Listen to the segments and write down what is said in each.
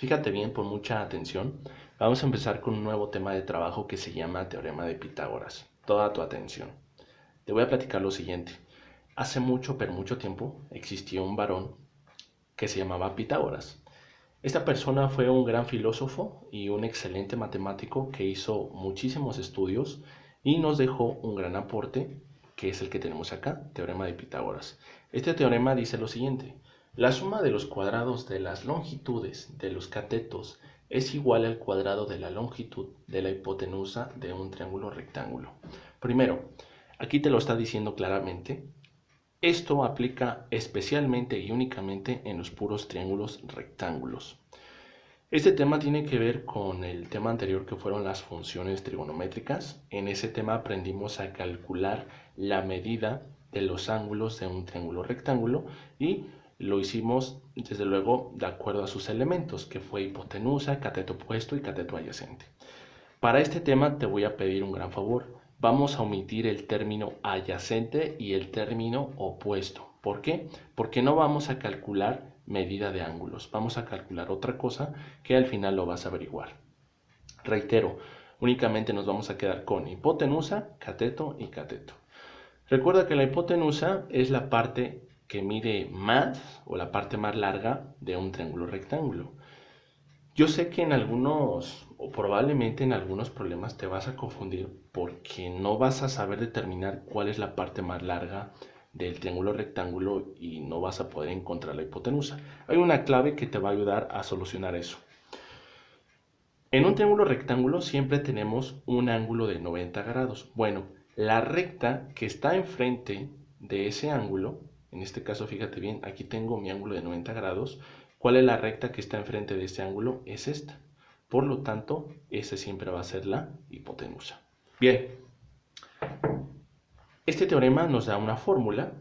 Fíjate bien, pon mucha atención. Vamos a empezar con un nuevo tema de trabajo que se llama Teorema de Pitágoras. Toda tu atención. Te voy a platicar lo siguiente. Hace mucho, pero mucho tiempo, existió un varón que se llamaba Pitágoras. Esta persona fue un gran filósofo y un excelente matemático que hizo muchísimos estudios y nos dejó un gran aporte, que es el que tenemos acá, Teorema de Pitágoras. Este teorema dice lo siguiente: la suma de los cuadrados de las longitudes de los catetos es igual al cuadrado de la longitud de la hipotenusa de un triángulo rectángulo. Primero, aquí te lo está diciendo claramente. Esto aplica especialmente y únicamente en los puros triángulos rectángulos. Este tema tiene que ver con el tema anterior, que fueron las funciones trigonométricas. En ese tema aprendimos a calcular la medida de los ángulos de un triángulo rectángulo y lo hicimos desde luego de acuerdo a sus elementos, que fue hipotenusa, cateto opuesto y cateto adyacente. Para este tema te voy a pedir un gran favor. Vamos a omitir el término adyacente y el término opuesto. ¿Por qué? Porque no vamos a calcular medida de ángulos. Vamos a calcular otra cosa que al final lo vas a averiguar. Reitero, únicamente nos vamos a quedar con hipotenusa, cateto y cateto. Recuerda que la hipotenusa es la parte que mide más o la parte más larga de un triángulo rectángulo. Yo sé que en algunos, o probablemente en algunos problemas, te vas a confundir porque no vas a saber determinar cuál es la parte más larga del triángulo rectángulo y no vas a poder encontrar la hipotenusa. Hay una clave que te va a ayudar a solucionar eso. En un triángulo rectángulo siempre tenemos un ángulo de 90 grados. Bueno, la recta que está enfrente de ese ángulo, en este caso fíjate bien, aquí tengo mi ángulo de 90 grados. ¿Cuál es la recta que está enfrente de este ángulo? Es esta. Por lo tanto, esa siempre va a ser la hipotenusa. Bien, este teorema nos da una fórmula.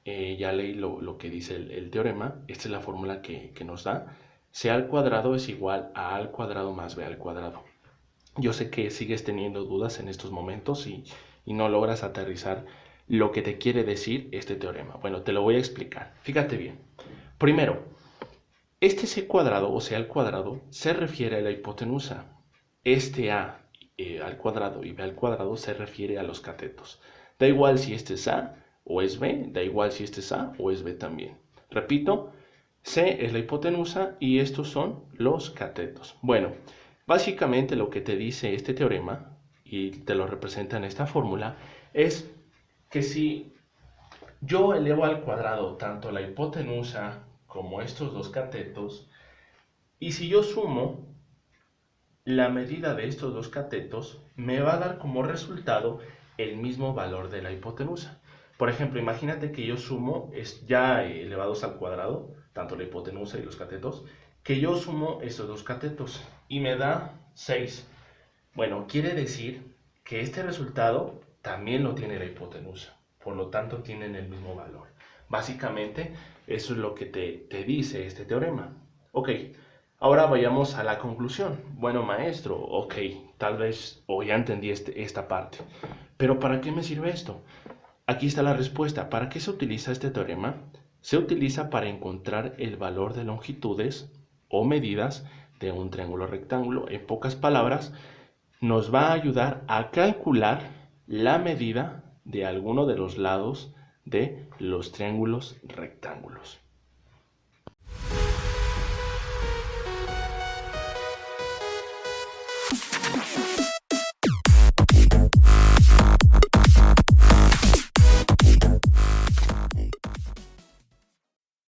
Ya leí lo que dice el teorema. Esta es la fórmula que nos da. C al cuadrado es igual a al cuadrado más b al cuadrado. Yo sé que sigues teniendo dudas en estos momentos y no logras aterrizar lo que te quiere decir este teorema. Bueno, te lo voy a explicar. Fíjate bien. Primero, este c cuadrado o c al cuadrado se refiere a la hipotenusa. Este a al cuadrado y b al cuadrado se refiere a los catetos. Da igual si este es a o es b, da igual si este es a o es b también. Repito, c es la hipotenusa y estos son los catetos. Bueno, básicamente lo que te dice este teorema, y te lo representa en esta fórmula, es que si yo elevo al cuadrado tanto la hipotenusa como estos dos catetos, y si yo sumo la medida de estos dos catetos, me va a dar como resultado el mismo valor de la hipotenusa. Por ejemplo, imagínate que yo sumo, ya elevados al cuadrado, tanto la hipotenusa y los catetos, que yo sumo estos dos catetos y me da 6. Bueno, quiere decir que este resultado también lo tiene la hipotenusa, por lo tanto tienen el mismo valor. Básicamente, eso es lo que te dice este teorema. Ok, ahora vayamos a la conclusión. Bueno, maestro, ok, tal vez ya entendí esta parte, pero ¿para qué me sirve esto? Aquí está la respuesta. ¿Para qué se utiliza este teorema? Se utiliza para encontrar el valor de longitudes o medidas de un triángulo rectángulo. En pocas palabras, nos va a ayudar a calcular la medida de alguno de los lados de los triángulos rectángulos.